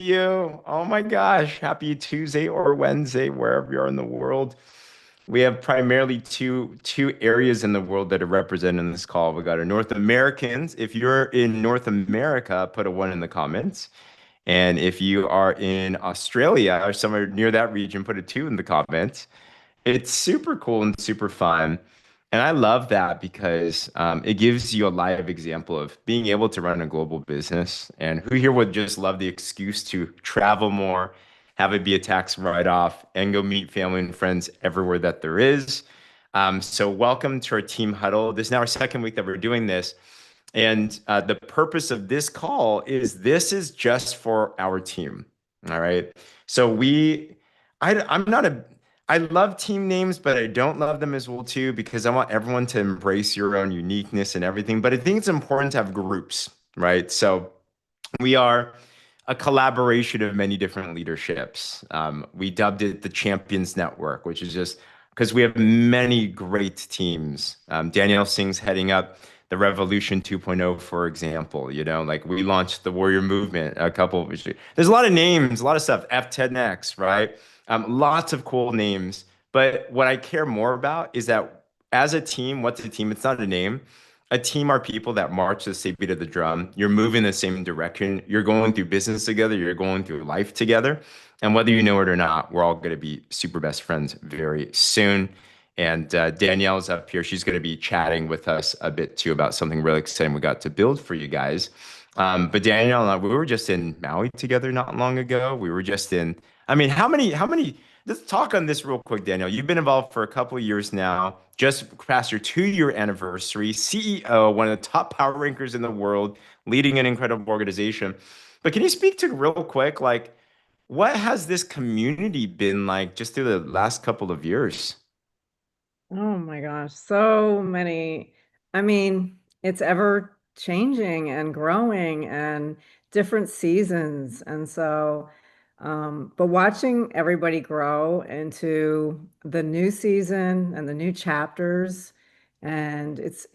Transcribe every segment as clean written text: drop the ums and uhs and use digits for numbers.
you? Oh my gosh, happy Tuesday or Wednesday, wherever you are in the world. We have primarily two areas in the world that are represented in this call. We got our North Americans. If you're in North America, put a one in the comments. And if you are in Australia or somewhere near that region, put a two in the comments. It's super cool and super fun. And I love that because it gives you a live example of being able to run a global business. And who here would just love the excuse to travel more, have it be a tax write-off, and go meet family and friends everywhere that there is. So welcome to our Team Huddle. This is now our second week that we're doing this. And the purpose of this call is this is just for our team. All right. So I'm not a, I love team names, but I don't love them as well too, because I want everyone to embrace your own uniqueness and everything. But I think it's important to have groups, right? So we are a collaboration of many different leaderships. We dubbed it the Champions Network, which is just because we have many great teams. Danielle Singh's heading up the Revolution 2.0, for example. Like we launched the Warrior Movement a couple of years ago. There's a lot of names, a lot of stuff. F10X, right? Lots of cool names. But what I care more about is that as a team, what's a team? It's not a name. A team are people that march the same beat of the drum. You're moving the same direction. You're going through business together. You're going through life together. And whether you know it or not, we're all going to be super best friends very soon. And Danielle's up here. She's going to be chatting with us a bit too about something really exciting we got to build for you guys. But Danielle and I, we were just in Maui together not long ago. We were just in, I mean, how many, let's talk on this real quick, Danielle. You've been involved for a couple of years now, just past your 2-year anniversary, CEO, one of the top power rankers in the world, leading an incredible organization. But can you speak to real quick, like, what has this community been like just through the last couple of years? Oh my gosh, so many. I mean, it's ever changing and growing and different seasons. But watching everybody grow into the new season and the new chapters, and it's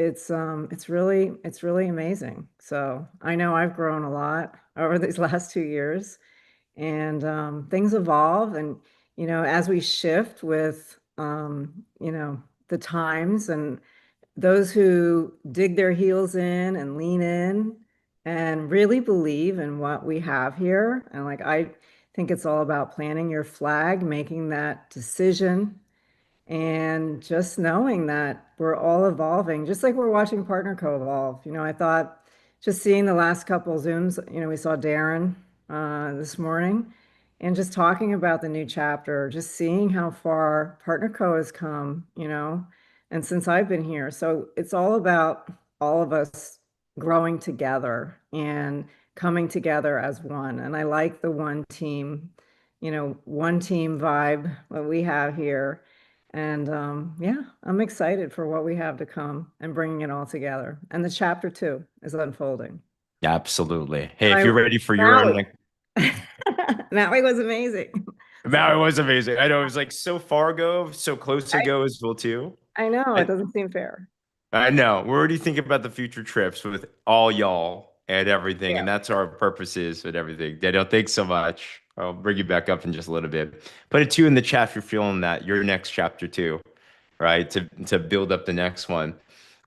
really amazing. So I know I've grown a lot over these last 2 years, and things evolve, and as we shift with the times, and those who dig their heels in and lean in and really believe in what we have here. And like, I think it's all about planting your flag, making that decision, and just knowing that we're all evolving, just like we're watching Partner Co evolve. I thought, just seeing the last couple Zooms, we saw Darren this morning, and just talking about the new chapter, just seeing how far Partner Co has come, and since I've been here. So it's all about all of us growing together and coming together as one. And I like the one team vibe that we have here. And yeah, I'm excited for what we have to come and bringing it all together. And the chapter two is unfolding. Absolutely. Hey, And if I you're ready for your own, Maui. like, Maui was amazing. Maui So was amazing. I know it was like so far ago, so close I, ago as well too. I know it I, doesn't seem fair. I know. We're already thinking about the future trips with all y'all and everything, and Yeah. that's our purposes and everything. Daniel, thanks so much. I'll bring you back up in just a little bit. Put a two in the chat if you're feeling that your next chapter too, right? To build up the next one.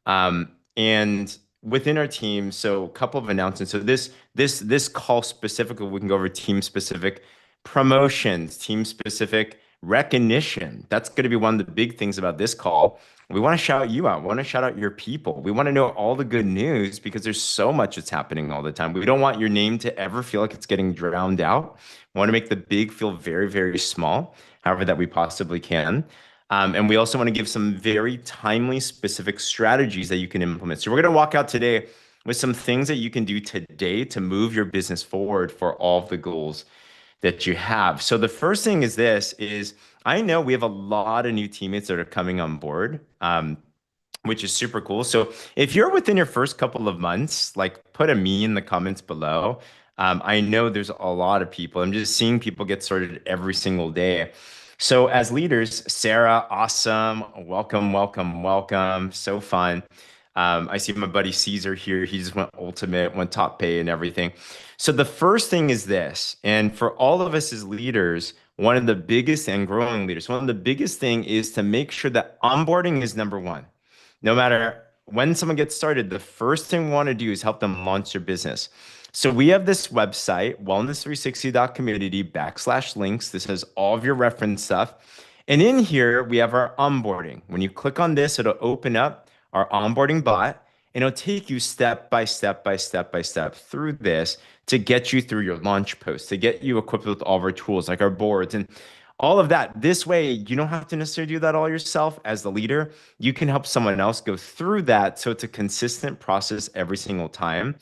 And within our team, so a couple of announcements. So this call specifically, we can go over team specific promotions, team specific recognition. That's going to be one of the big things about this call. We want to shout you out. We want to shout out your people. We want to know all the good news because there's so much that's happening all the time. We don't want your name to ever feel like it's getting drowned out. We want to make the big feel very, very small, however that we possibly can. And we also want to give some very timely, specific strategies that you can implement. So we're going to walk out today with some things that you can do today to move your business forward for all of the goals that you have. So the first thing is this is I know we have a lot of new teammates that are coming on board. Which is super cool. So if you're within your first couple of months, like put a me in the comments below. I know there's a lot of people. I'm just seeing people get started every single day. So as leaders, Sarah, awesome. Welcome, welcome, welcome. So fun. I see my buddy Caesar here. He just went ultimate, went top pay and everything. So the first thing is this, and for all of us as leaders, one of the biggest and growing leaders, one of the biggest thing is to make sure that onboarding is number one. No matter when someone gets started, the first thing we want to do is help them launch their business. So we have this website, wellness360.community/links. This has all of your reference stuff. And in here, we have our onboarding. When you click on this, it'll open up our onboarding bot and it'll take you step by step by step by step through this to get you through your launch post, to get you equipped with all of our tools like our boards and all of that. This way, you don't have to necessarily do that all yourself as the leader. You can help someone else go through that. So it's a consistent process every single time.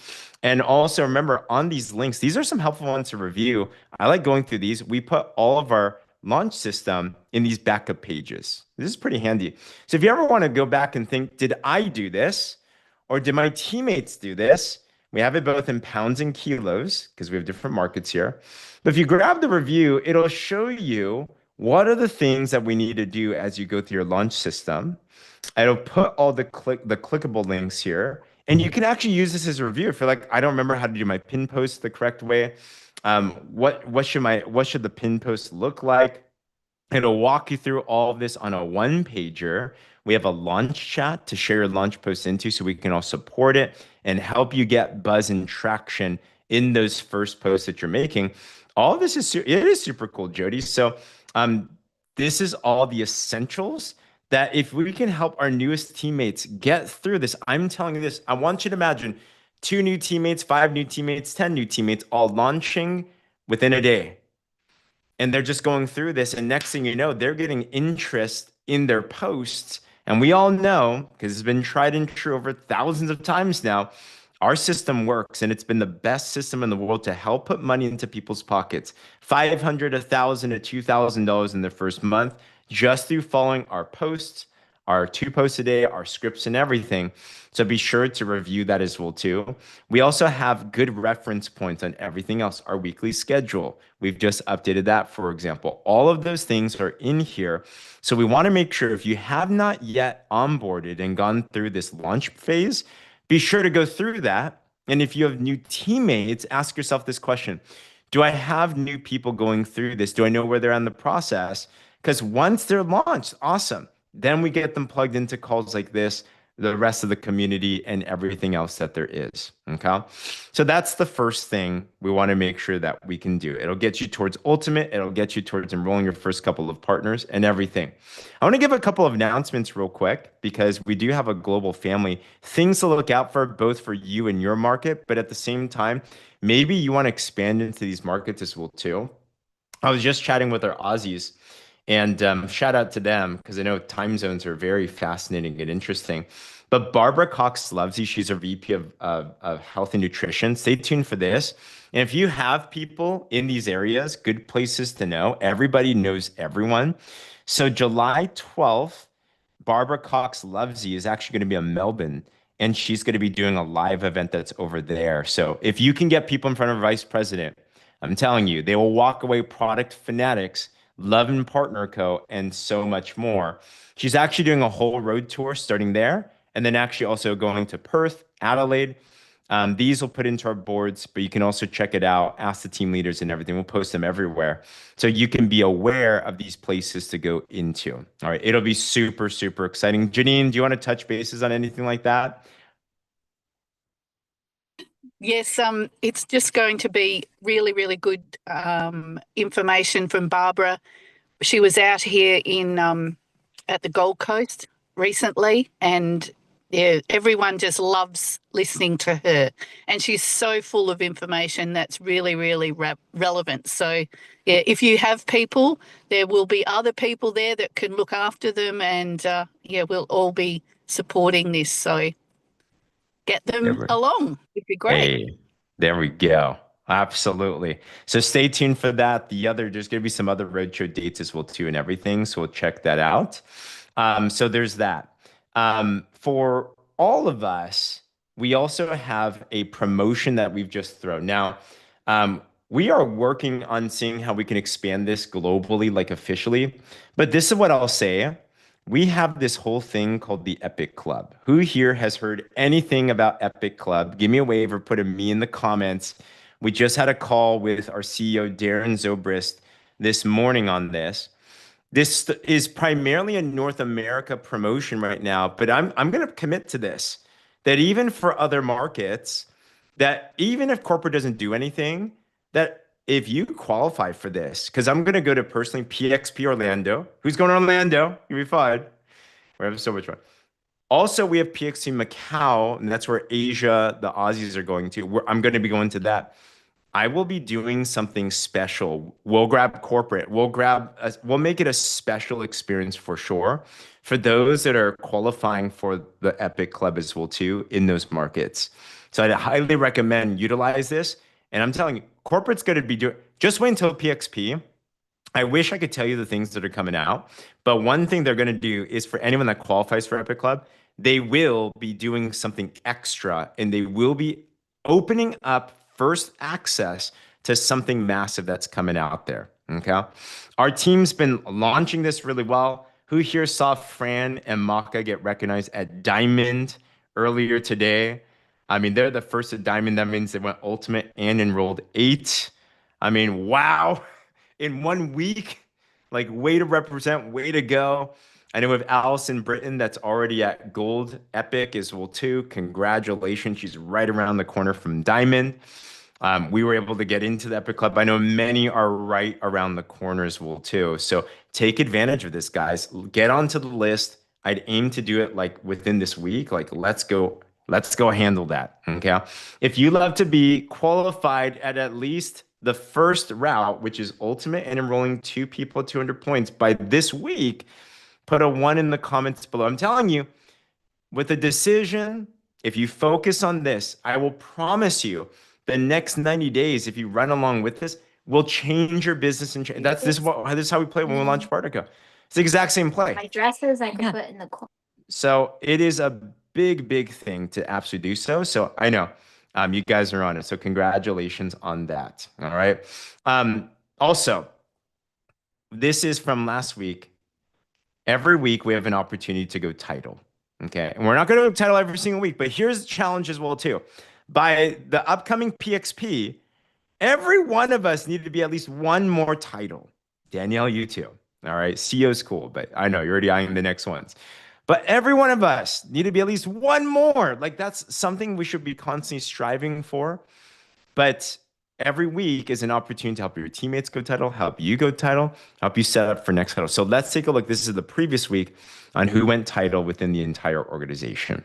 And also remember on these links, these are some helpful ones to review. I like going through these. We put all of our launch system in these backup pages. This is pretty handy. So if you ever want to go back and think, did I do this? Or did my teammates do this? We have it both in pounds and kilos because we have different markets here. But if you grab the review, it'll show you what are the things that we need to do as you go through your launch system. It'll put all the clickable links here. And you can actually use this as a review if you're like, I don't remember how to do my pin post the correct way. What should the pin post look like? It'll walk you through all of this on a one pager. We have a launch chat to share your launch posts into so we can all support it and help you get buzz and traction in those first posts that you're making. All of this it is super cool, Jody. So um, this is all the essentials that if we can help our newest teammates get through this, I'm telling you this, I want you to imagine two new teammates, five new teammates, 10 new teammates all launching within a day and they're just going through this. And next thing you know, they're getting interest in their posts. And we all know, because it's been tried and true over thousands of times now, our system works and it's been the best system in the world to help put money into people's pockets. 500, 1,000 to $2,000 in their first month just through following our posts, our 2 posts a day, our scripts and everything. So be sure to review that as well too. We also have good reference points on everything else. Our weekly schedule, we've just updated that, for example. All of those things are in here. So we want to make sure if you have not yet onboarded and gone through this launch phase, be sure to go through that. And if you have new teammates, ask yourself this question. Do I have new people going through this? Do I know where they're in the process? Because once they're launched, awesome. Then we get them plugged into calls like this, the rest of the community, and everything else that there is. Okay. So that's the first thing we want to make sure that we can do. It'll get you towards ultimate, it'll get you towards enrolling your first couple of partners and everything. I want to give a couple of announcements real quick because we do have a global family. Things to look out for, both for you and your market, but at the same time, maybe you want to expand into these markets as well too. I was just chatting with our Aussies. And shout out to them because I know time zones are very fascinating and interesting. But Barbara Cox Lovesy, she's a VP of Health and Nutrition. Stay tuned for this. And if you have people in these areas, good places to know. Everybody knows everyone. So July 12th, Barbara Cox Lovesy is actually going to be in Melbourne and she's going to be doing a live event that's over there. So if you can get people in front of a vice president, I'm telling you, they will walk away product fanatics, Love and Partner Co., and so much more. She's actually doing a whole road tour starting there, and then actually also going to Perth, Adelaide. These will put into our boards, but you can also check it out, ask the team leaders and everything. We'll post them everywhere. So you can be aware of these places to go into. All right. It'll be super, super exciting. Janine, do you want to touch bases on anything like that? Yes, it's just going to be really, really good information from Barbara. She was out here in at the Gold Coast recently, and yeah, everyone just loves listening to her. And she's so full of information that's really, really relevant. So, yeah, if you have people, there will be other people there that can look after them, and yeah, we'll all be supporting this. So get them along. It'd be great. Hey, there we go. Absolutely. So stay tuned for that. There's going to be some other roadshow dates as well too and everything. So we'll check that out. So there's that. For all of us, we also have a promotion that we've just thrown. Now, we are working on seeing how we can expand this globally, like officially. But this is what I'll say. we have this whole thing called the Epic Club. Who here has heard anything about Epic Club? Give me a wave or put a me in the comments. We just had a call with our CEO, Darren Zobrist, this morning on this. This is primarily a North America promotion right now, but I'm going to commit to this, that even for other markets, that even if corporate doesn't do anything, that if you qualify for this, because I'm going to go to personally PXP Orlando. Who's going to Orlando? You'll be fine. We're having so much fun. Also, we have PXP Macau, and that's where Asia, the Aussies are going to. I'm going to be going to that. I will be doing something special. We'll grab corporate. We'll make it a special experience for sure for those that are qualifying for the Epic Club as well too in those markets. So I'd highly recommend utilize this. And I'm telling you, corporate's going to be doing. Just wait until PXP. I wish I could tell you the things that are coming out, but one thing they're going to do is for anyone that qualifies for Epic Club, they will be doing something extra and they will be opening up first access to something massive that's coming out there. Okay. Our team's been launching this really well. Who here saw Fran and Maka get recognized at Diamond earlier today? I mean, they're the first at Diamond. That means they went Ultimate and enrolled 8. I mean, wow. In 1 week, like way to represent, way to go. I know with Allison Britton, that's already at Gold Epic as well too. Congratulations. She's right around the corner from Diamond. We were able to get into the Epic Club. I know many are right around the corner as well too. So take advantage of this, guys. Get onto the list. I'd aim to do it like within this week. Like let's go handle that. Okay. If you love to be qualified at least the first route, which is ultimate and enrolling 2 people at 200 points by this week, put a 1 in the comments below. I'm telling you, with a decision, if you focus on this, I will promise you the next 90 days, if you run along with this, will change your business. And this is how we play when we launch Partico. It's the exact same play. My dresses I could put in the corner. So it is a big thing to absolutely do so. So I know you guys are on it. So congratulations on that. All right. Also, this is from last week. Every week we have an opportunity to go title. Okay. And we're not going to go title every single week, but here's the challenge as well too. By the upcoming PXP, every one of us needed to be at least 1 more title. Danielle, you too. All right. CEO's cool, but I know you're already eyeing the next ones. But every one of us need to be at least 1 more. Like that's something we should be constantly striving for. But every week is an opportunity to help your teammates go title, help you go title, help you set up for next title. So let's take a look. This is the previous week on who went title within the entire organization.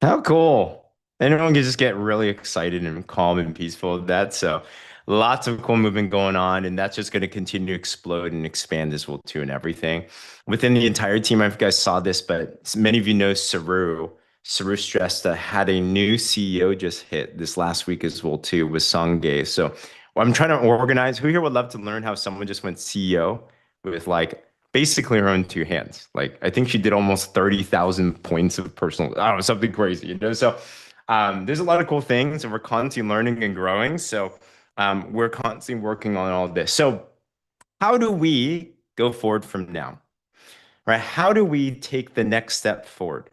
How cool. Anyone can just get really excited and calm and peaceful with that. So lots of cool movement going on. And that's just going to continue to explode and expand as well too and everything. Within the entire team, I don't know if you guys saw this, but many of you know Saru. Saru Stresta had a new CEO just hit this last week as well too with Sangay. So I'm trying to organize. Who here would love to learn how someone just went CEO with like basically her own two hands. Like I think she did almost 30,000 points of personal, I don't know, something crazy, you know? So there's a lot of cool things and we're constantly learning and growing. So we're constantly working on all this. So how do we go forward from now? Right? How do we take the next step forward?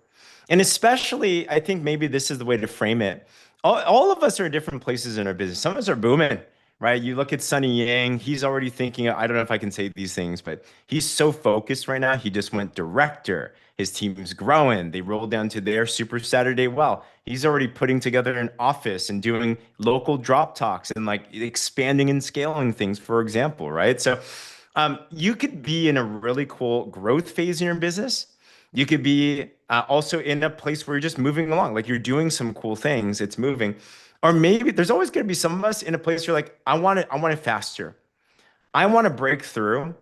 And especially, I think maybe this is the way to frame it. All of us are in different places in our business. Some of us are booming, right? You look at Sunny Yang, he's already thinking, I don't know if I can say these things, but he's so focused right now. He just went director. His team's growing. They rolled down to their Super Saturday well. He's already putting together an office and doing local drop talks and like expanding and scaling things, for example, right? So you could be in a really cool growth phase in your business. You could be also in a place where you're just moving along, like you're doing some cool things, it's moving. Or maybe there's always going to be some of us in a place you're like, I want it faster. I want to break through.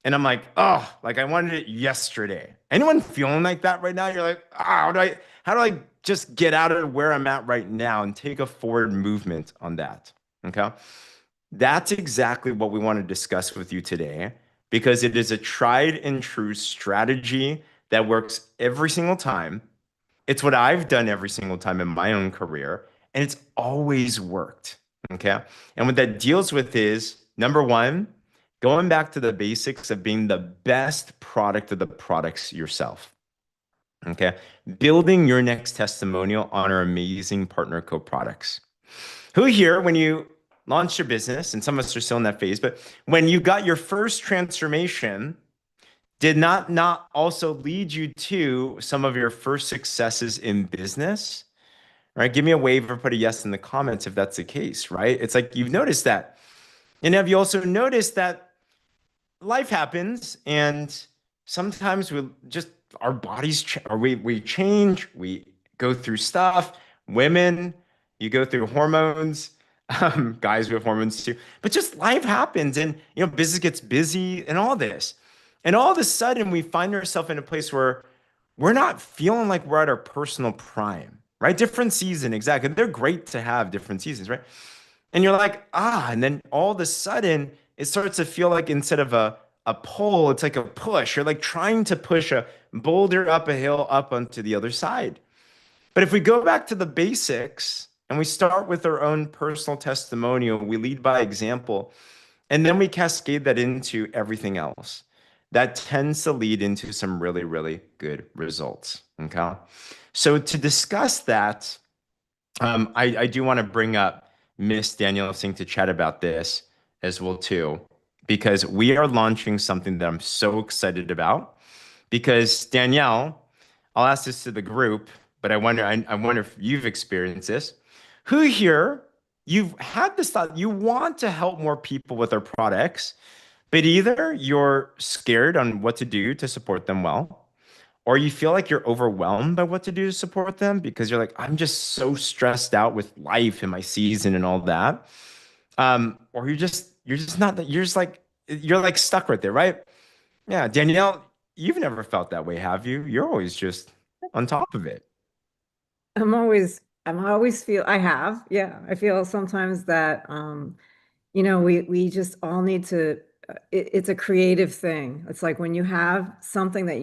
And I'm like, oh, like I wanted it yesterday. Anyone feeling like that right now? You're like, how do I just get out of where I'm at right now and take a forward movement on that? Okay. That's exactly what we want to discuss with you today because it is a tried and true strategy that works every single time. It's what I've done every single time in my own career, and it's always worked. Okay. And what that deals with is number one, going back to the basics of being the best product of the products yourself. Okay. Building your next testimonial on our amazing partner co products. Who here, when you launched your business, and some of us are still in that phase, but when you got your first transformation, did not also lead you to some of your first successes in business? Right? Give me a wave or put a yes in the comments if that's the case, right? It's like you've noticed that. And have you also noticed that life happens and sometimes we just our bodies or we change, we go through stuff. Women, you go through hormones. Guys with hormones too, but just life happens, and business gets busy, and all this, and all of a sudden we find ourselves in a place where we're not feeling like we're at our personal prime, right? Different season, exactly. They're great to have different seasons, right? And you're like, and then all of a sudden it starts to feel like instead of a pull, it's like a push. You're like trying to push a boulder up a hill up onto the other side. But if we go back to the basics and we start with our own personal testimonial, we lead by example, and then we cascade that into everything else, that tends to lead into some really, really good results. Okay. So to discuss that, I do want to bring up Miss Danielle Singh to chat about this as well too, because we are launching something that I'm so excited about. Because Danielle, I'll ask this to the group, but I wonder if you've experienced this. Who here, you've had this thought, you want to help more people with their products, but either you're scared on what to do to support them well, or you feel like you're overwhelmed by what to do to support them because you're like, I'm just so stressed out with life and my season and all that. Or you're just not that you're like stuck right there, right? Yeah, Danielle, you've never felt that way, have you? You're always just on top of it. I'm always feel I have, yeah. I feel sometimes that we just all need to it's a creative thing. It's like when you have something that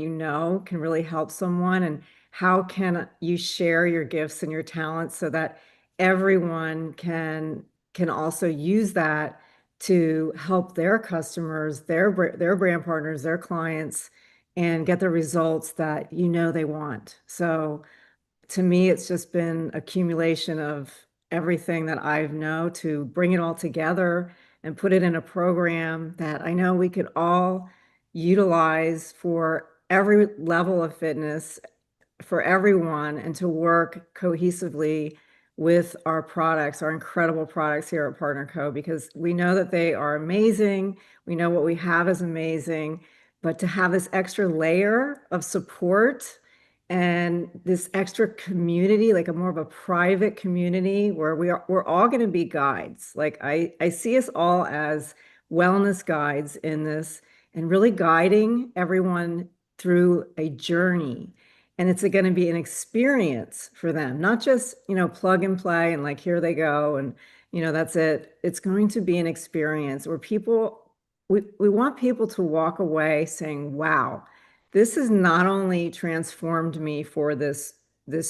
can really help someone, and how can you share your gifts and your talents so that everyone can also use that to help their customers, their brand partners, their clients, and get the results that they want. So to me, it's just been accumulation of everything that I know to bring it all together and put it in a program that I know we could all utilize for every level of fitness, for everyone, and to work cohesively with our products, our incredible products here at Partner Co, because we know that they are amazing. We know what we have is amazing, but to have this extra layer of support and this extra community, like a more of a private community where we're all going to be guides. Like I see us all as wellness guides in this, and really guiding everyone through a journey. And it's going to be an experience for them, not just, plug and play and like, here they go. And, that's it. It's going to be an experience where people we want people to walk away saying, wow, this has not only transformed me for this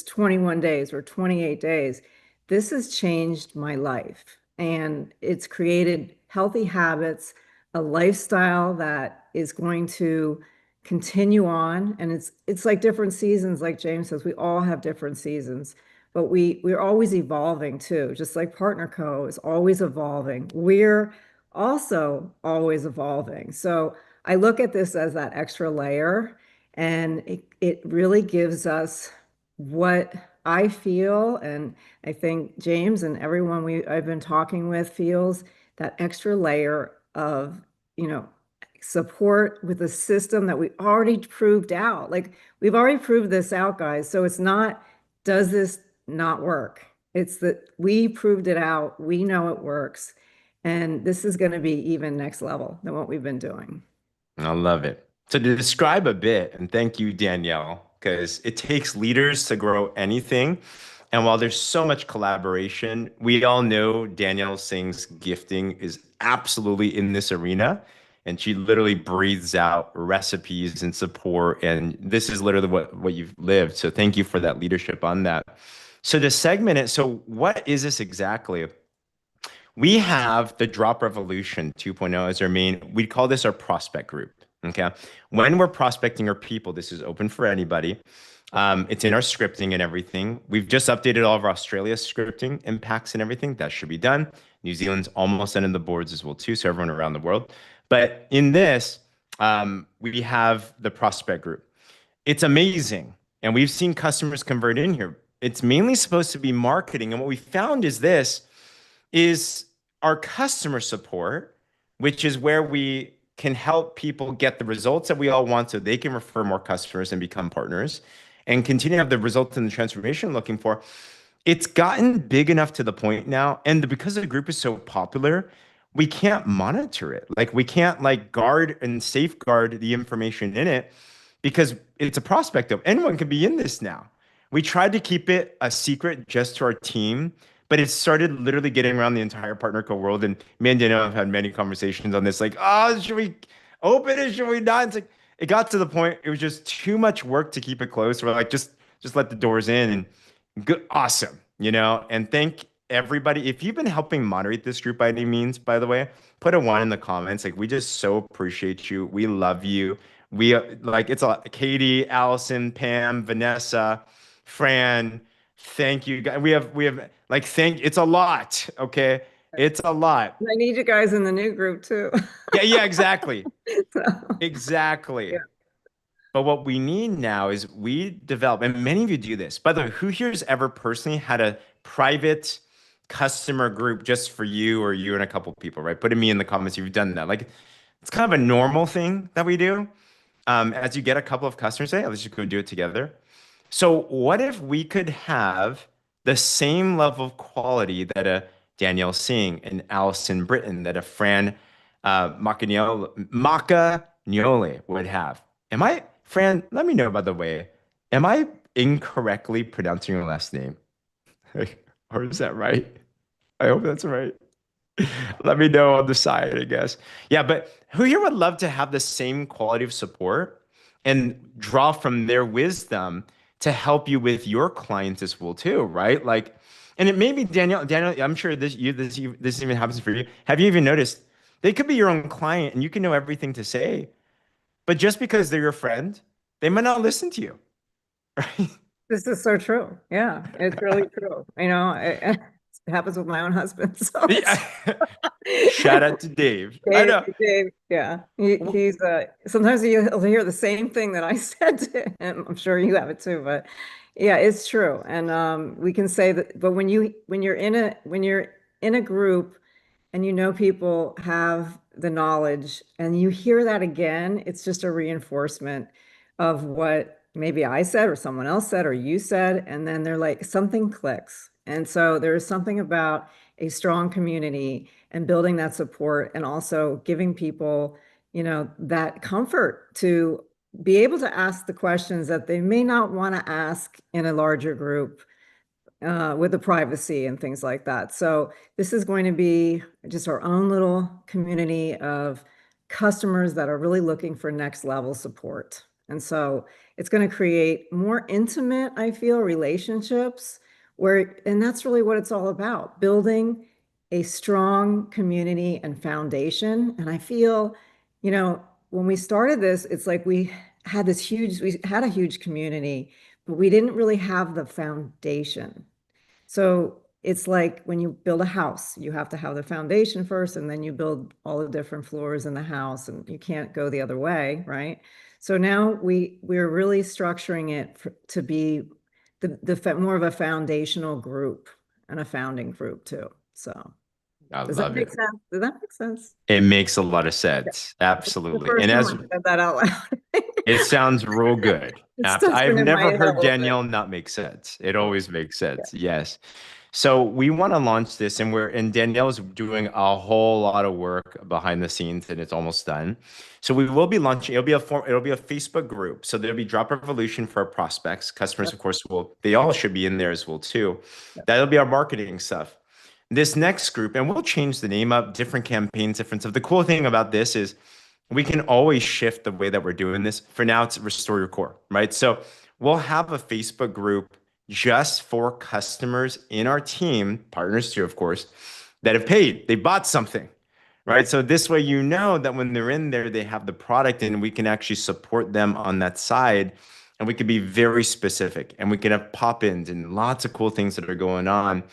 21 days or 28 days, this has changed my life. And it's created healthy habits, a lifestyle that is going to continue on. And it's like different seasons, like James says, we all have different seasons. But we're always evolving too, just like Partner Co. is always evolving. We're also always evolving. So I look at this as that extra layer, and it really gives us what I feel, and I think James and everyone I've been talking with feels that extra layer of, you know, support with a system that we already proved out. Like we've already proved this out, guys. So it's not, does this not work? It's that we proved it out. We know it works. And this is going to be even next level than what we've been doing. I love it. So to describe a bit, and thank you, Danielle, because it takes leaders to grow anything. And while there's so much collaboration, we all know Danielle Singh's gifting is absolutely in this arena. And she literally breathes out recipes and support. And this is literally what you've lived. So thank you for that leadership on that. So to segment it, so what is this exactly? We have the Drop Revolution 2.0 as our main, we call this our prospect group. Okay. When we're prospecting our people, this is open for anybody. It's in our scripting and everything. We've just updated all of our Australia scripting impacts and everything. That should be done. New Zealand's almost ending the boards as well too. So everyone around the world. But in this, we have the prospect group. It's amazing. And we've seen customers convert in here. It's mainly supposed to be marketing. And what we found is this is our customer support, which is where we can help people get the results that we all want so they can refer more customers and become partners and continue to have the results and the transformation looking for. It's gotten big enough to the point now, and because the group is so popular, we can't monitor it. Like we can't like guard and safeguard the information in it because it's a prospect of anyone can be in this now. We tried to keep it a secret just to our team, but it started literally getting around the entire partner co world. And me and Danielle have had many conversations on this, like, oh, should we open it? Should we not? It's like it got to the point it was just too much work to keep it closed. We're like, just let the doors in and good, awesome, you know. And thank everybody. If you've been helping moderate this group by any means, by the way, put a one in the comments. Like we just so appreciate you. We love you. We like it's a Katie, Allison, Pam, Vanessa, Fran. Thank you guys. We have like it's a lot. Okay. It's a lot. I need you guys in the new group too. Yeah, exactly. So, Exactly. yeah. But what we need now is we develop, and many of you do this. By the way, who here's ever personally had a private customer group just for you or you and a couple people, right? Put me in the comments if you've done that. Like it's kind of a normal thing that we do. As you get a couple of customers, say, let's just go do it together. So what if we could have the same level of quality that a Danielle Singh and Allison Britton, that a Fran Macagnole would have? Am I, Fran, let me know, by the way, am I incorrectly pronouncing your last name? Or is that right? I hope that's right. Let me know on the side, I guess. Yeah, but who here would love to have the same quality of support and draw from their wisdom to help you with your clients as well too, right? Like, and it may be Danielle, I'm sure this even happens for you. Have you even noticed they could be your own client and you can know everything to say, but just because they're your friend, they might not listen to you, right? This is so true. Yeah, it's really true. You know, it happens with my own husband. So Yeah. Shout out to Dave. I Dave, know. Dave, yeah, he's sometimes he'll hear the same thing that I said to him. I'm sure you have it too, but yeah, it's true. And we can say that, but when you're in a group and you know people have the knowledge and you hear that again, it's just a reinforcement of what maybe I said or someone else said or you said, and then they're like something clicks. And so there's something about a strong community and building that support and also giving people, you know, that comfort to be able to ask the questions that they may not want to ask in a larger group with the privacy and things like that. So this is going to be just our own little community of customers that are really looking for next level support. And so it's going to create more intimate, I feel, relationships and that's really what it's all about, building a strong community and foundation. And I feel, when we started this, it's like we had a huge community, but we didn't really have the foundation. So it's like when you build a house, you have to have the foundation first, and then you build all the different floors in the house, and you can't go the other way, right? So now we're really structuring it to be more of a foundational group and a founding group too. So I does that love make it. sense? Does that make sense? It makes a lot of Yeah. sense. It's the Absolutely. first And time as I said that out loud. it sounds real good. It's just I've been in my never head a heard little bit. Danielle not make sense. It Oh, always makes yeah. sense. Yes. So we want to launch this, and Danielle's doing a whole lot of work behind the scenes, and it's almost done. So we will be launching. It'll be a Facebook group. So there'll be Drop Revolution for our prospects. Customers, of course, they all should be in there as well too. That'll be our marketing stuff. This next group, and we'll change the name up, different campaigns, different stuff. The cool thing about this is we can always shift the way that we're doing this. For now, it's Restore Your Core, right? So we'll have a Facebook group just for customers in our team, partners too, of course, that have paid. They bought something, right? So this way, that when they're in there, they have the product and we can actually support them on that side. And we can be very specific and we can have pop-ins and lots of cool things that are going on.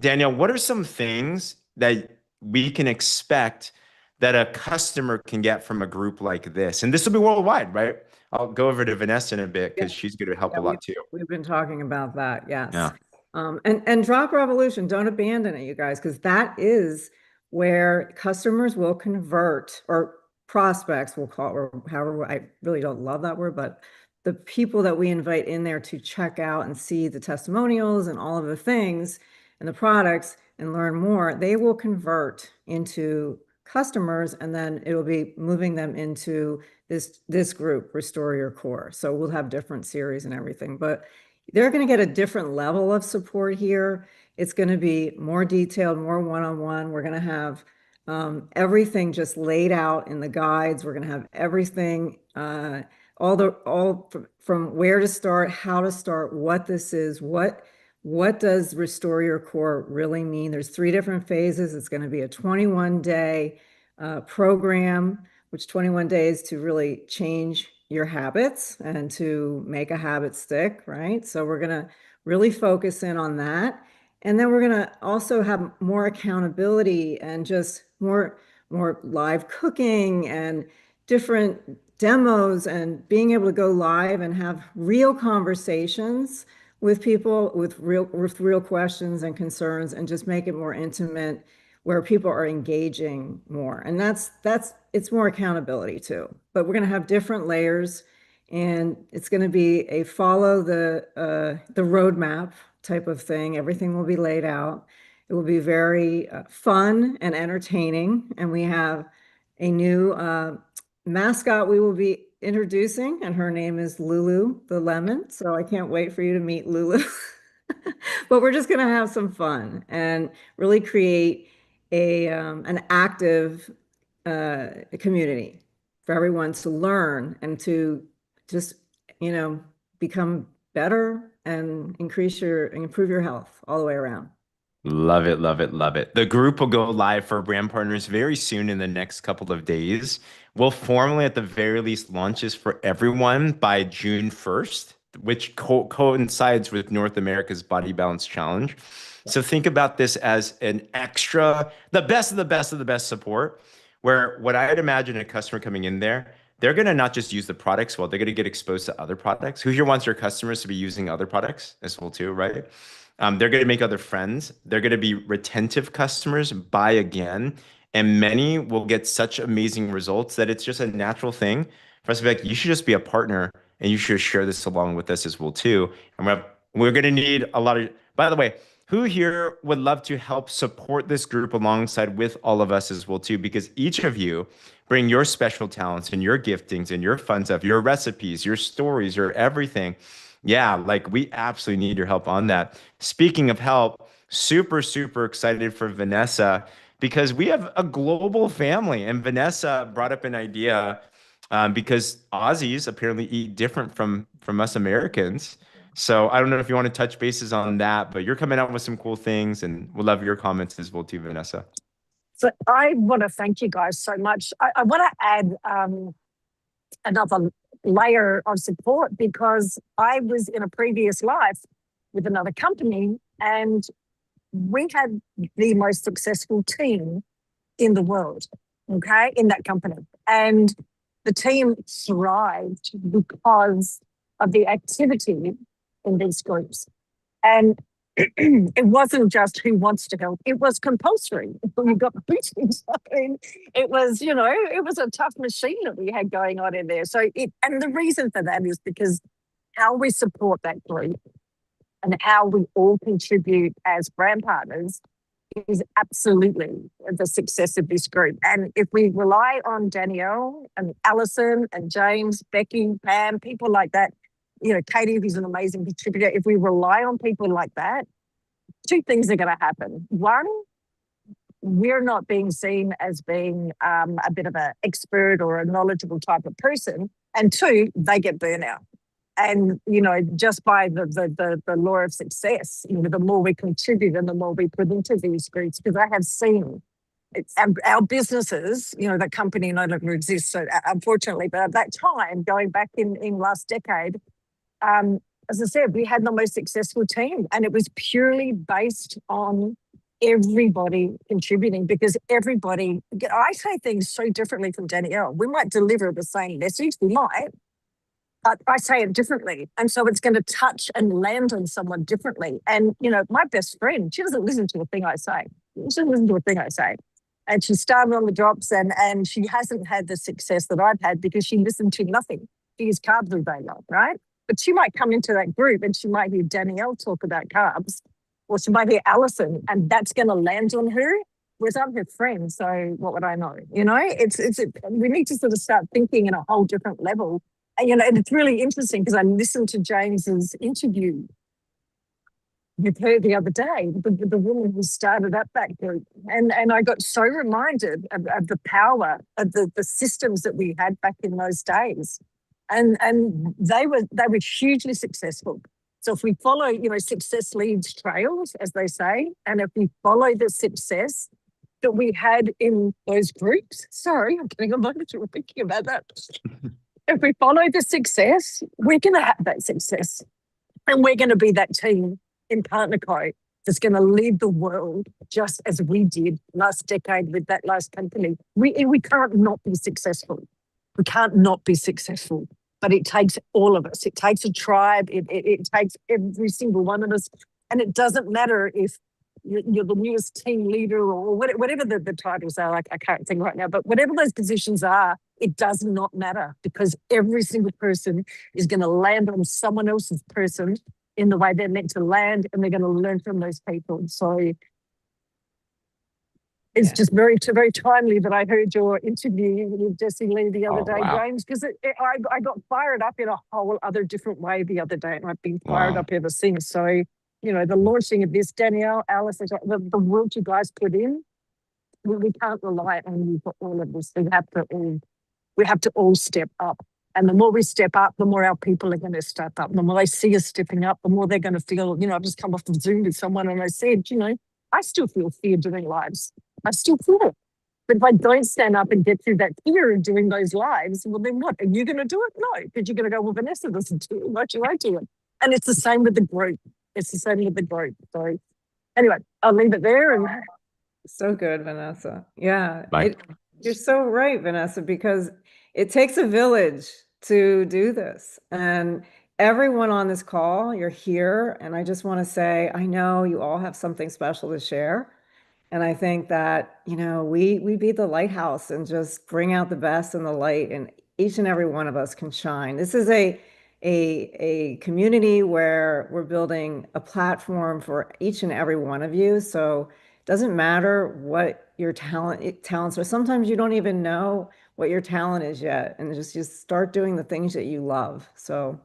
Danielle, what are some things that we can expect that a customer can get from a group like this? And this will be worldwide, right? I'll go over to Vanessa in a bit because she's going to help a lot too. We've been talking about that, yes. Yeah. And Drop Revolution, don't abandon it, you guys, because that is where customers will convert, or prospects will call, or however, I really don't love that word, but the people that we invite in there to check out and see the testimonials and all of the things and the products and learn more, they will convert into customers, and then it'll be moving them into this group, Restore Your Core. So we'll have different series and everything, but they're going to get a different level of support here. It's going to be more detailed, more one-on-one. We're going to have everything just laid out in the guides. We're going to have everything, all from where to start, how to start, what this is, what does Restore Your Core really mean? There's 3 different phases. It's going to be a 21-day program, which 21 days to really change your habits and to make a habit stick, right? So we're going to really focus in on that. And then we're going to also have more accountability and just more live cooking and different demos and being able to go live and have real conversations with people with real questions and concerns, and just make it more intimate where people are engaging more. And it's more accountability too. But we're going to have different layers, and it's going to be a follow the roadmap type of thing. Everything will be laid out. It will be very fun and entertaining. And we have a new mascot we will be introducing, and her name is Lulu the Lemon. So I can't wait for you to meet Lulu. But we're just going to have some fun and really create an active community for everyone to learn and to just, become better and improve your health all the way around. Love it, love it, love it. The group will go live for brand partners very soon in the next couple of days. We'll formally, at the very least, launch this for everyone by June 1st, which coincides with North America's Body Balance Challenge. So think about this as an extra, the best of the best of the best support, where what I'd imagine a customer coming in there, they're going to not just use the products well, they're going to get exposed to other products. Who here wants their customers to be using other products as well too, right? They're going to make other friends. They're going to be retentive customers, buy again. And many will get such amazing results that it's just a natural thing for us to be like, you should just be a partner and you should share this along with us as well too. And we're going to need a lot of, by the way, who here would love to help support this group alongside with all of us as well too? Because each of you bring your special talents and your giftings and your fun stuff, your recipes, your stories, your everything. Yeah, like we absolutely need your help on that. Speaking of help, super, super excited for Vanessa because we have a global family. And Vanessa brought up an idea because Aussies apparently eat different from us Americans. So I don't know if you want to touch bases on that, but you're coming out with some cool things, and we'll love your comments as well too, Vanessa. So I want to thank you guys so much. I want to add another layer of support because I was in a previous life with another company and we had the most successful team in the world, okay, in that company. And the team thrived because of the activity in these groups. And it wasn't just who wants to help, it was compulsory. You got meetings. I mean, it was, it was a tough machine that we had going on in there. And the reason for that is because how we support that group and how we all contribute as brand partners is absolutely the success of this group. And if we rely on Danielle and Alison and James, Becky, Pam, people like that, Katie, who's an amazing contributor, if we rely on people like that, two things are going to happen. One, we're not being seen as being a bit of an expert or a knowledgeable type of person. And two, they get burnout. And, just by the law of success, the more we contribute and the more we put into these groups, because I have seen our businesses, the company no longer exists, so unfortunately, but at that time, going back in last decade, as I said, we had the most successful team and it was purely based on everybody contributing because everybody, I say things so differently from Danielle. We might deliver the same message, we might, but I say it differently. And so it's going to touch and land on someone differently. And, my best friend, she doesn't listen to a thing I say. She doesn't listen to a thing I say. And she started on the drops and she hasn't had the success that I've had because she listened to nothing. She used carbs all day long, right? But she might come into that group and she might hear Danielle talk about carbs or she might hear Alison and that's going to land on her. Whereas I'm her friend, so what would I know? We need to sort of start thinking in a whole different level. And, and it's really interesting because I listened to James's interview with her the other day, the woman who started up that group. And I got so reminded of the power of the systems that we had back in those days. And they were hugely successful. So if we follow, success leads trails, as they say, and if we follow the success that we had in those groups, sorry, I'm getting emotional thinking about that. If we follow the success, we're going to have that success. And we're going to be that team in Partner Co that's going to lead the world just as we did last decade with that last company. We can't not be successful. We can't not be successful. But it takes all of us. It takes a tribe. It takes every single one of us. And it doesn't matter if you're the newest team leader or whatever the titles are. I can't think right now. But whatever those positions are, it does not matter because every single person is going to land on someone else's person in the way they're meant to land and they're going to learn from those people. So it's just very timely that I heard your interview with Jessie Lee the other day, wow. James, because I got fired up in a whole other different way the other day, and I've been fired up ever since. So, the launching of this, Danielle, Alice, the work you guys put in, we can't rely on you for all of this. We have to all step up. And the more we step up, the more our people are going to step up. The more they see us stepping up, the more they're going to feel, I've just come off the Zoom with someone and I said, I still feel fear doing lives. I still feel it. But if I don't stand up and get through that fear of doing those lives, well, then what? Are you going to do it? No, because you're going to go, well, Vanessa doesn't do it. Why should I do it? And it's the same with the group. So anyway, I'll leave it there. And so good, Vanessa. Yeah, you're so right, Vanessa, because it takes a village to do this. And everyone on this call, you're here. And I just want to say, I know you all have something special to share. And I think that, we be the lighthouse and just bring out the best and the light, and each and every one of us can shine. This is a community where we're building a platform for each and every one of you. So it doesn't matter what your talents are. Sometimes you don't even know what your talent is yet, and just start doing the things that you love. So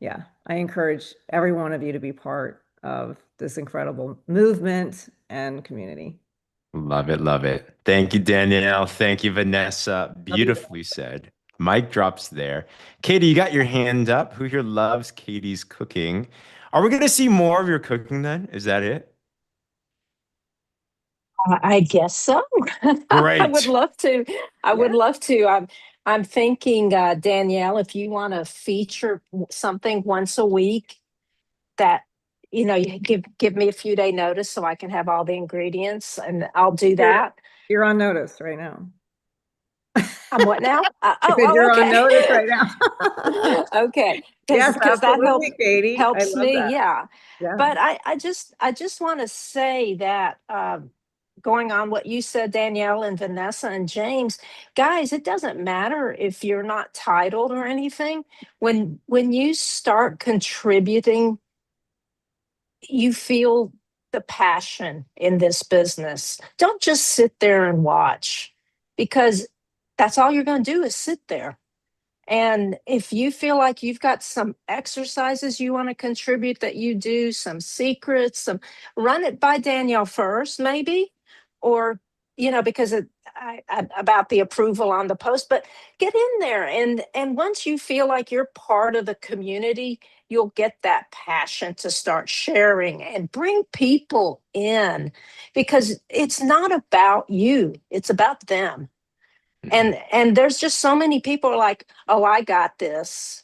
yeah, I encourage every one of you to be part of this incredible movement and community. Love it, love it. Thank you, Danielle. Thank you, Vanessa. Love you. Beautifully said. Mic drops there. Katie, you got your hand up. Who here loves Katie's cooking? Are we going to see more of your cooking then? Is that it? I guess so. I would Great. love to. I would Yeah. love to. I'm thinking, Danielle, if you want to feature something once a week, that you give me a few day notice so I can have all the ingredients, and I'll do that. You're on notice right now. I'm what now? You're Okay. on notice right now. Okay. Yes, Because that absolutely, Katie. I helps love me. that. Yeah. Yeah. But I just want to say that, going on what you said, Danielle and Vanessa and James, guys, it doesn't matter if you're not titled or anything. When you start contributing, you feel the passion in this business. Don't just sit there and watch, because that's all you're going to do is sit there. And if you feel like you've got some exercises you want to contribute that you do, some secrets, run it by Danielle first, maybe, or, because about the approval on the post, but get in there. And once you feel like you're part of the community, you'll get that passion to start sharing and bring people in, because it's not about you, it's about them. And there's just so many people are like, oh, I got this.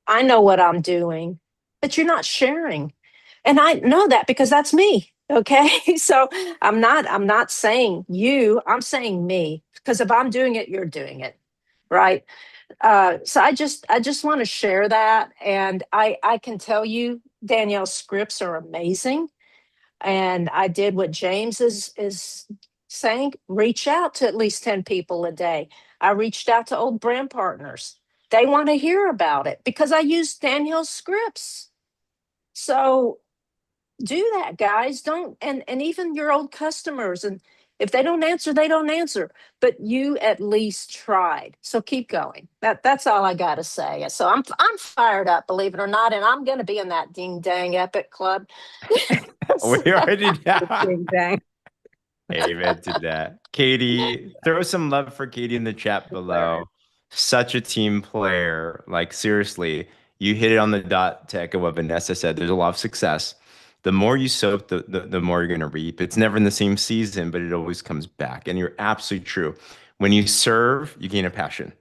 I know what I'm doing, but you're not sharing. And I know that because that's me. Okay. So I'm not saying you, I'm saying me, because if I'm doing it, you're doing it. Right. So I just want to share that. And I can tell you, Danielle's scripts are amazing. And I did what James is saying, reach out to at least 10 people a day. I reached out to old brand partners. They want to hear about it because I used Danielle's scripts. So do that, guys. Don't, and even your old customers. And if they don't answer, they don't answer. But you at least tried. So keep going. That's all I gotta say. So I'm fired up, believe it or not, and I'm gonna be in that ding dang epic club. So- We already know. Ding dang. Amen to that. Katie, throw some love for Katie in the chat below. Such a team player. Like, seriously, you hit it on the dot to echo what Vanessa said. There's a lot of success. The more you soak, the more you're going to reap. It's never in the same season, but it always comes back. And you're absolutely true. When you serve, you gain a passion.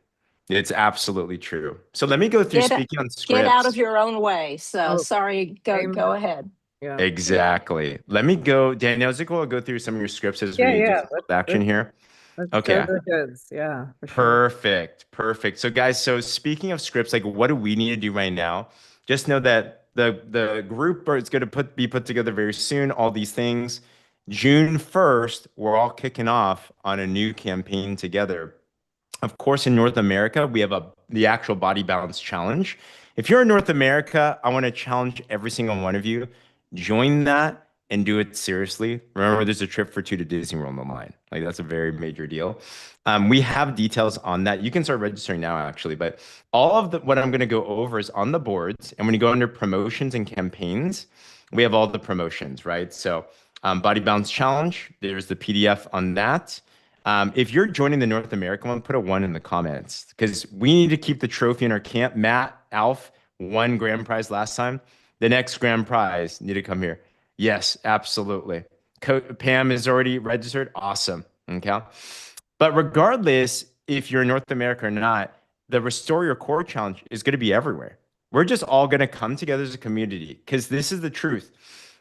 It's absolutely true. So let me go through speaking on Get out of scripts. your own way. So Oh, sorry, amen. go ahead. Yeah. Exactly. Let me go, Danielle, is it cool? I'll go through some of your scripts as Yeah, we do yeah. some action here. Let's Okay. show the goods. Yeah, for sure. Perfect. Perfect. So guys, so speaking of scripts, like what do we need to do right now? Just know that the group is going to be put together very soon, all these things. June 1st, we're all kicking off on a new campaign together. Of course, in North America, we have the actual body balance challenge. If you're in North America, I want to challenge every single one of you. Join that and do it seriously. Remember, there's a trip for two to Disney World online. Like that's a very major deal. We have details on that. You can start registering now, actually. But all of what I'm going to go over is on the boards. And when you go under promotions and campaigns, we have all the promotions, right? So Body Balance Challenge, there's the PDF on that. If you're joining the North American one, put a 1 in the comments because we need to keep the trophy in our camp. Matt, Alf won grand prize last time. The next grand prize need to come here. Yes, absolutely. Pam is already registered. Awesome. Okay. But regardless, if you're in North America or not, the Restore Your Core Challenge is going to be everywhere. We're just all going to come together as a community because this is the truth.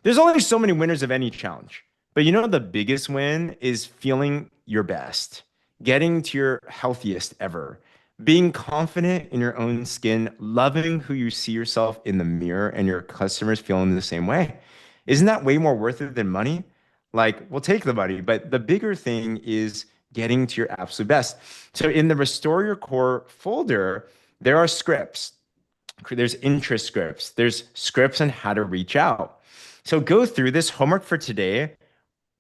There's only so many winners of any challenge. But you know, the biggest win is feeling your best, getting to your healthiest ever, being confident in your own skin, loving who you see yourself in the mirror, and your customers feeling the same way. Isn't that way more worth it than money? Like, we'll take the money, but the bigger thing is getting to your absolute best. So, in the Restore Your Core folder, there are scripts. There's interest scripts. There's scripts on how to reach out. So, go through this homework for today.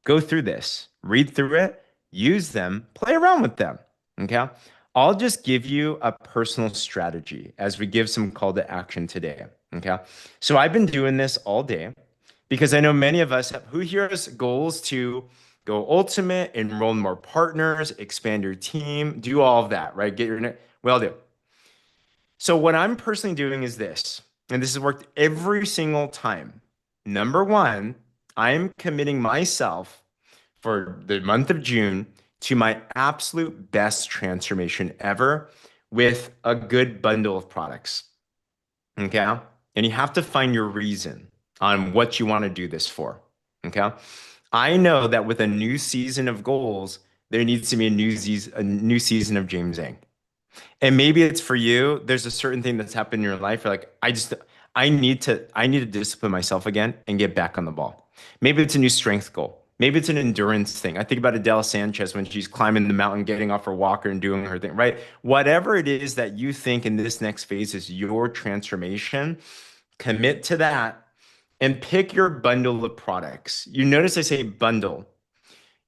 Go through this, read through it, use them, play around with them. Okay. I'll just give you a personal strategy as we give some call to action today. Okay. So I've been doing this all day. Because I know many of us have, who here has goals to go ultimate, enroll more partners, expand your team, do all of that, right? Get your, we all do. So what I'm personally doing is this, and this has worked every single time. Number one, I'm committing myself for the month of June to my absolute best transformation ever with a good bundle of products. Okay. And you have to find your reason on what you want to do this for. Okay. I know that with a new season of goals, there needs to be a new season of James Zheng. And maybe it's for you. There's a certain thing that's happened in your life. You're like, I need to discipline myself again and get back on the ball. Maybe it's a new strength goal. Maybe it's an endurance thing. I think about Adele Sanchez when she's climbing the mountain, getting off her walker and doing her thing, right? Whatever it is that you think in this next phase is your transformation, commit to that and pick your bundle of products. You notice I say bundle.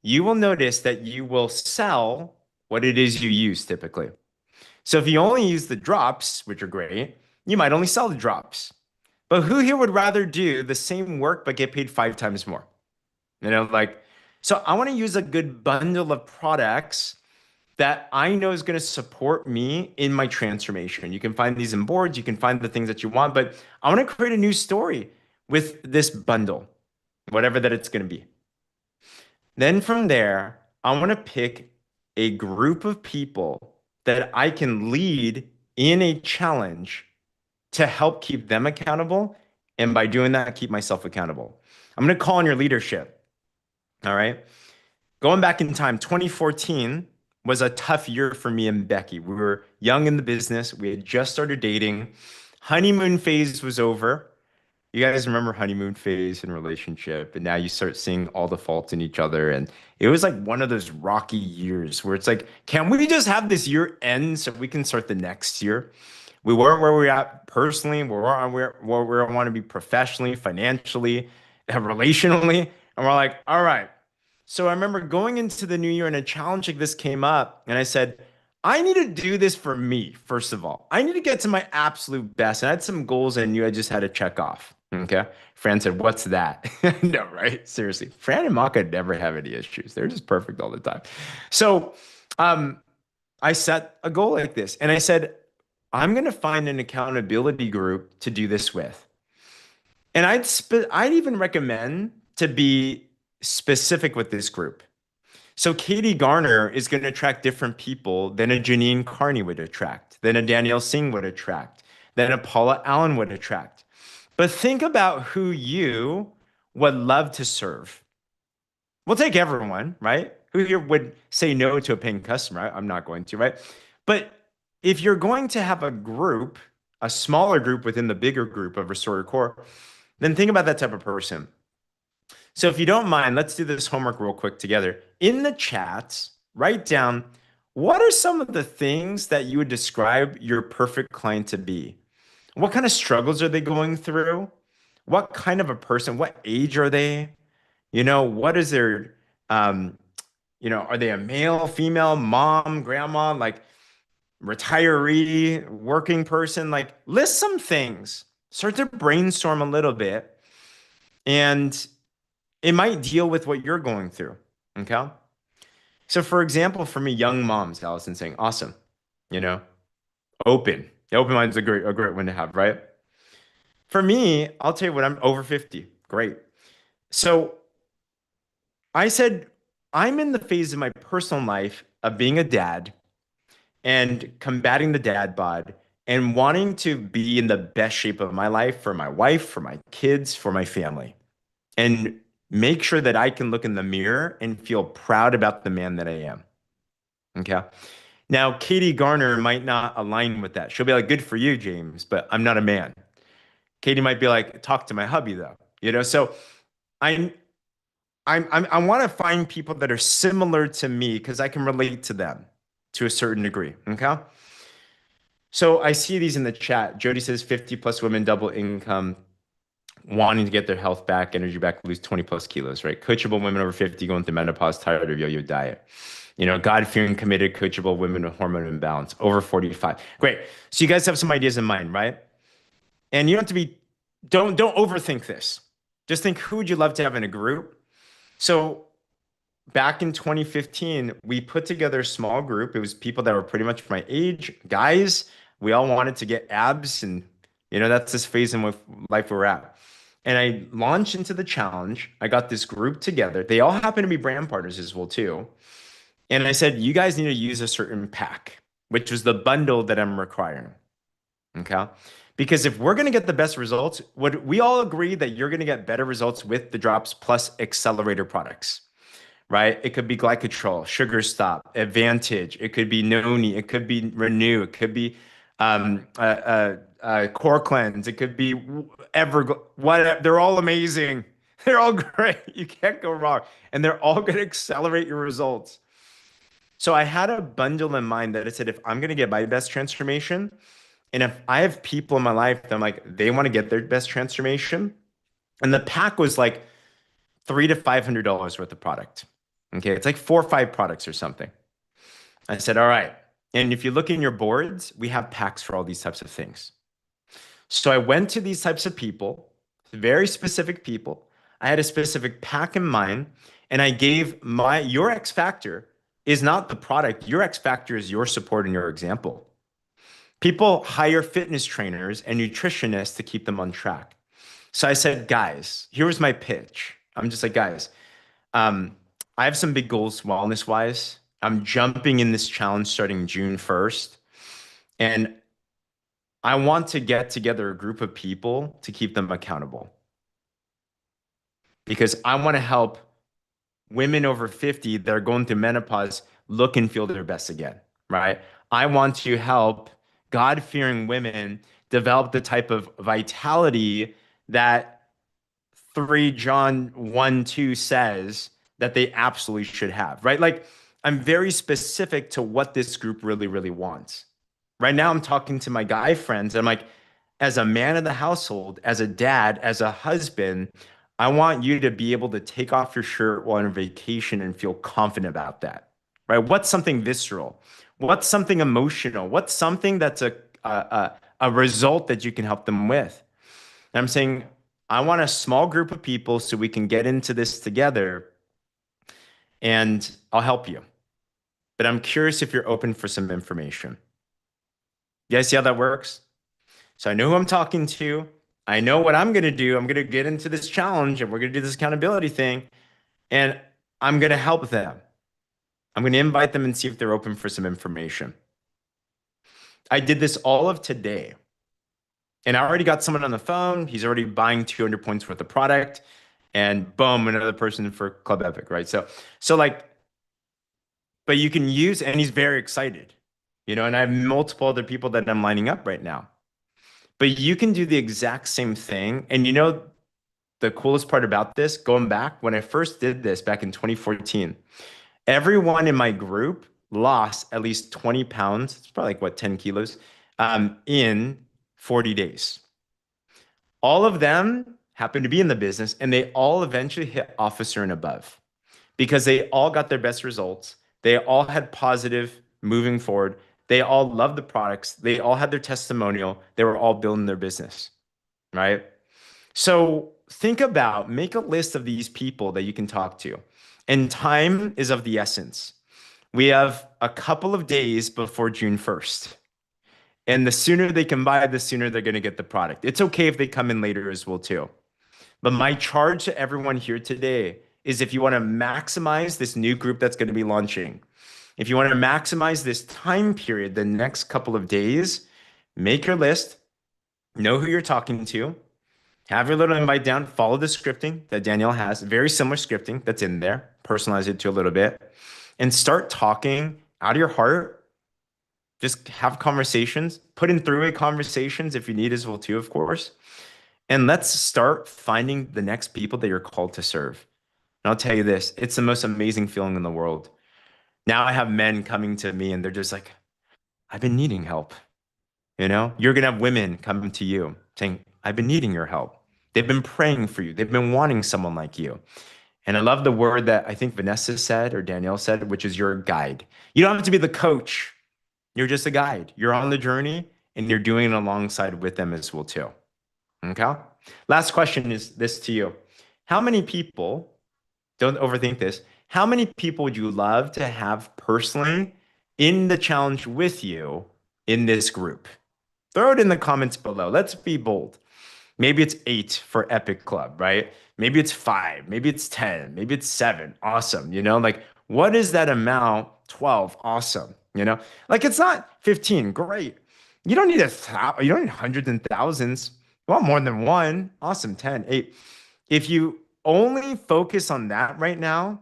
You will notice that you will sell what it is you use typically. So if you only use the drops, which are great, you might only sell the drops. But who here would rather do the same work but get paid 5 times more? You know, like, so I want to use a good bundle of products that I know is going to support me in my transformation. You can find these in boards, you can find the things that you want, but I want to create a new story with this bundle, whatever that it's going to be. Then from there, I want to pick a group of people that I can lead in a challenge to help keep them accountable. And by doing that, keep myself accountable. I'm going to call on your leadership. All right. Going back in time, 2014 was a tough year for me and Becky. We were young in the business. We had just started dating. Honeymoon phase was over. You guys remember honeymoon phase in relationship, and now you start seeing all the faults in each other. And it was like one of those rocky years where it's like, can we just have this year end so we can start the next year? We weren't where we're at personally, we weren't where we want to be professionally, financially, relationally. And we're like, all right. So I remember going into the new year and a challenge like this came up, and I said, I need to do this for me, first of all. I need to get to my absolute best. And I had some goals I knew I just had to check off. Okay. Fran said, what's that? No, right? Seriously. Fran and Maka never have any issues. They're just perfect all the time. So I set a goal like this and I said, I'm going to find an accountability group to do this with. And I'd even recommend to be specific with this group. So Katie Garner is going to attract different people than a Janine Carney would attract, than a Danielle Singh would attract, than a Paula Allen would attract. But think about who you would love to serve. We'll take everyone, right? Who here would say no to a paying customer? I'm not going to, right? But if you're going to have a group, a smaller group within the bigger group of Restore Your Core, then think about that type of person. So if you don't mind, let's do this homework real quick together. In the chats, write down, what are some of the things that you would describe your perfect client to be? What kind of struggles are they going through? What kind of a person? What age are they? You know, what is their, are they a male, female, mom, grandma, like retiree, working person? Like list some things, start to brainstorm a little bit, and it might deal with what you're going through. Okay. So for example, for me, young moms, Allison saying, awesome, open. The open mind is a great one to have, right? For me, I'll tell you what, I'm over 50. Great. So I said, I'm in the phase of my personal life of being a dad and combating the dad bod and wanting to be in the best shape of my life for my wife, for my kids, for my family, and make sure that I can look in the mirror and feel proud about the man that I am. Okay. Now, Katie Garner might not align with that. She'll be like, good for you, James, but I'm not a man. Katie might be like, talk to my hubby though. So I want to find people that are similar to me because I can relate to them to a certain degree. Okay. So I see these in the chat. Jody says 50 plus women, double income, wanting to get their health back, energy back, lose 20 plus kilos, right? Coachable women over 50 going through menopause, tired of yo-yo diet. God-fearing, committed, coachable women with hormone imbalance, over 45. Great. So you guys have some ideas in mind, right? And you don't have to be, don't overthink this. Just think, who would you love to have in a group? So back in 2015, we put together a small group. It was people that were pretty much my age, guys. We all wanted to get abs, and that's this phase in life we're at. And I launched into the challenge. I got this group together. They all happen to be brand partners as well too. And I said, you guys need to use a certain pack, which was the bundle that I'm requiring. Okay. Because if we're going to get the best results, would we all agree that you're going to get better results with the drops plus accelerator products, right? It could be glycotrol, sugar stop, advantage. It could be noni. It could be renew. It could be core cleanse. It could be ever whatever. They're all amazing. They're all great. You can't go wrong. And they're all going to accelerate your results. So I had a bundle in mind that I said, if I'm going to get my best transformation, and if I have people in my life that I'm like, they want to get their best transformation, and the pack was like $300 to $500 worth of product. Okay, it's like 4 or 5 products or something. I said, all right. And if you look in your boards, we have packs for all these types of things. So I went to these types of people, very specific people. I had a specific pack in mind, and I gave your X factor is not the product. Your X factor is your support and your example. People hire fitness trainers and nutritionists to keep them on track. So I said, guys, here was my pitch. I'm just like, guys, I have some big goals wellness wise. I'm jumping in this challenge starting June 1st. And I want to get together a group of people to keep them accountable. Because I want to help women over 50 that are going through menopause look and feel their best again, right? I want to help God-fearing women develop the type of vitality that 3 John 1:2 says that they absolutely should have, right? Like, I'm very specific to what this group really, really wants. Right now, I'm talking to my guy friends. I'm like, as a man of the household, as a dad, as a husband, I want you to be able to take off your shirt while on vacation and feel confident about that, right? What's something visceral? What's something emotional? What's something that's a result that you can help them with? And I'm saying, I want a small group of people so we can get into this together, and I'll help you. But I'm curious if you're open for some information. You guys see how that works? So I know who I'm talking to. I know what I'm going to do. I'm going to get into this challenge and we're going to do this accountability thing. And I'm going to help them. I'm going to invite them and see if they're open for some information. I did this all of today. And I already got someone on the phone. He's already buying 200 points worth of product. And boom, another person for Club Epic, right? So like, but you can use, and he's very excited, and I have multiple other people that I'm lining up right now. But you can do the exact same thing. And the coolest part about this, going back, when I first did this back in 2014, everyone in my group lost at least 20 pounds. It's probably like, 10 kilos in 40 days. All of them happened to be in the business, and they all eventually hit officer and above because they all got their best results. They all had positive moving forward. They all loved the products. They all had their testimonial. They were all building their business, right? So make a list of these people that you can talk to. And time is of the essence. We have a couple of days before June 1st. And the sooner they can buy, the sooner they're going to get the product. It's okay if they come in later as well too. But my charge to everyone here today is, if you want to maximize this new group that's going to be launching, if you want to maximize this time period, the next couple of days, make your list, know who you're talking to, have your little invite down, follow the scripting that Danielle has, very similar scripting that's in there, personalize it to a little bit, and start talking out of your heart. Just have conversations, put in three-way conversations if you need as well too, of course. And let's start finding the next people that you're called to serve. And I'll tell you this, it's the most amazing feeling in the world. Now I have men coming to me and they're just like, I've been needing help. You're going to have women coming to you saying, I've been needing your help. They've been praying for you. They've been wanting someone like you. And I love the word that I think Vanessa said or Danielle said, which is your guide. You don't have to be the coach. You're just a guide. You're on the journey and you're doing it alongside with them as well too. Okay. Last question is this to you. how many people, don't overthink this, how many people would you love to have personally in the challenge with you in this group? Throw it in the comments below. Let's be bold. Maybe it's 8 for Epic Club, right? Maybe it's 5, maybe it's 10, maybe it's 7. Awesome. Like, what is that amount? 12. Awesome. Like, it's not 15. Great. You don't need you don't need hundreds and thousands. You want more than one. Awesome. 10, 8. If you only focus on that right now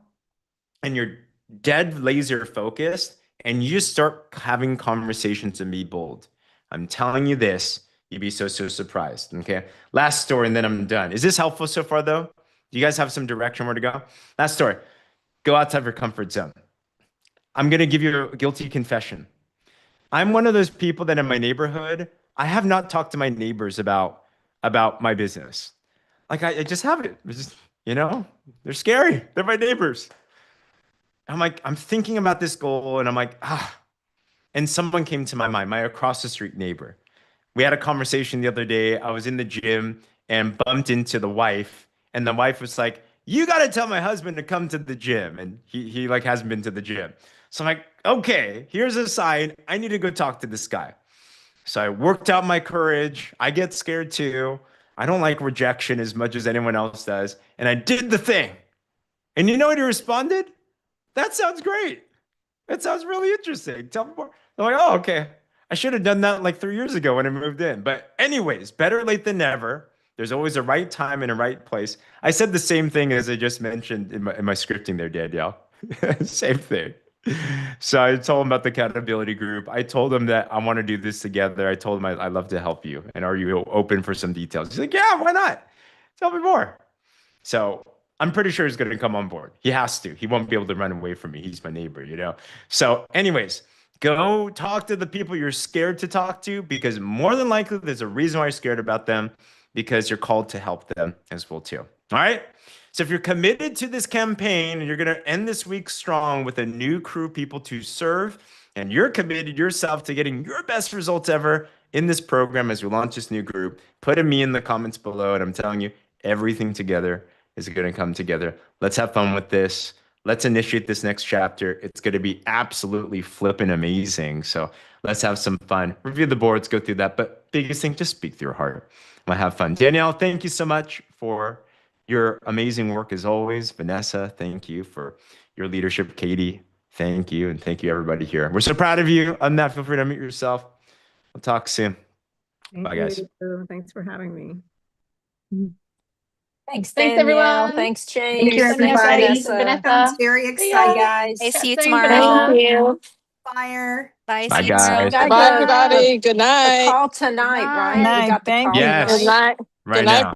and you're dead laser focused and you just start having conversations and be bold, I'm telling you this, you'd be so surprised. Okay. Last story, and then I'm done. Is this helpful so far, though? Do you guys have some direction where to go? Last story. Go outside your comfort zone. I'm going to give you a guilty confession. I'm one of those people that in my neighborhood, I have not talked to my neighbors about my business. Like, I just haven't. It's just, they're scary. They're my neighbors. I'm like, I'm thinking about this goal, and I'm like, And someone came to my mind, my across the street neighbor. We had a conversation the other day. I was in the gym and bumped into the wife, and the wife was like, "You got to tell my husband to come to the gym," and he like hasn't been to the gym. So I'm like, okay, here's a sign. I need to go talk to this guy. So I worked out my courage. I get scared too. I don't like rejection as much as anyone else does, and I did the thing. And you know what he responded? That sounds great. That sounds really interesting. Tell me more. I'm like, oh, okay. I should have done that like 3 years ago when I moved in. But anyways, better late than never. There's always a right time and a right place. I said the same thing as I just mentioned in my scripting there, Danielle. Same thing. So I told him about the accountability group. I told him that I want to do this together. I told him I'd love to help you. And are you open for some details? He's like, yeah, why not? Tell me more. So I'm pretty sure he's going to come on board. He has to. He won't be able to run away from me. He's my neighbor. So anyways, go talk to the people you're scared to talk to, because more than likely there's a reason why you're scared about them, because you're called to help them as well too. All right. So if you're committed to this campaign and you're going to end this week strong with a new crew of people to serve, and you're committed yourself to getting your best results ever in this program as we launch this new group, put a me in the comments below. And I'm telling you, everything together is going to come together. Let's have fun with this. Let's initiate this next chapter. It's going to be absolutely flipping amazing. So let's have some fun. Review the boards, go through that. But biggest thing, just speak through your heart. We'll have fun. Danielle, thank you so much for your amazing work as always. Vanessa, thank you for your leadership. Katie, thank you. And thank you, everybody here. We're so proud of you. On that, feel free to unmute yourself. We'll talk soon. Bye, guys. Thanks for having me. Thanks, Thanks, Danielle. everyone. Thanks, James. Thank you, everybody. Vanessa. Vanessa. Sounds very See ya. exciting, guys. Hey, see you Thanks, tomorrow. Vanessa. Thank you. Fire. Bye. Bye, See you tomorrow. guys. Got Bye, the everybody. Good the night. call tonight, right? Night. We got the Thank call you. Yes. Good tonight. night. Right Good night. now.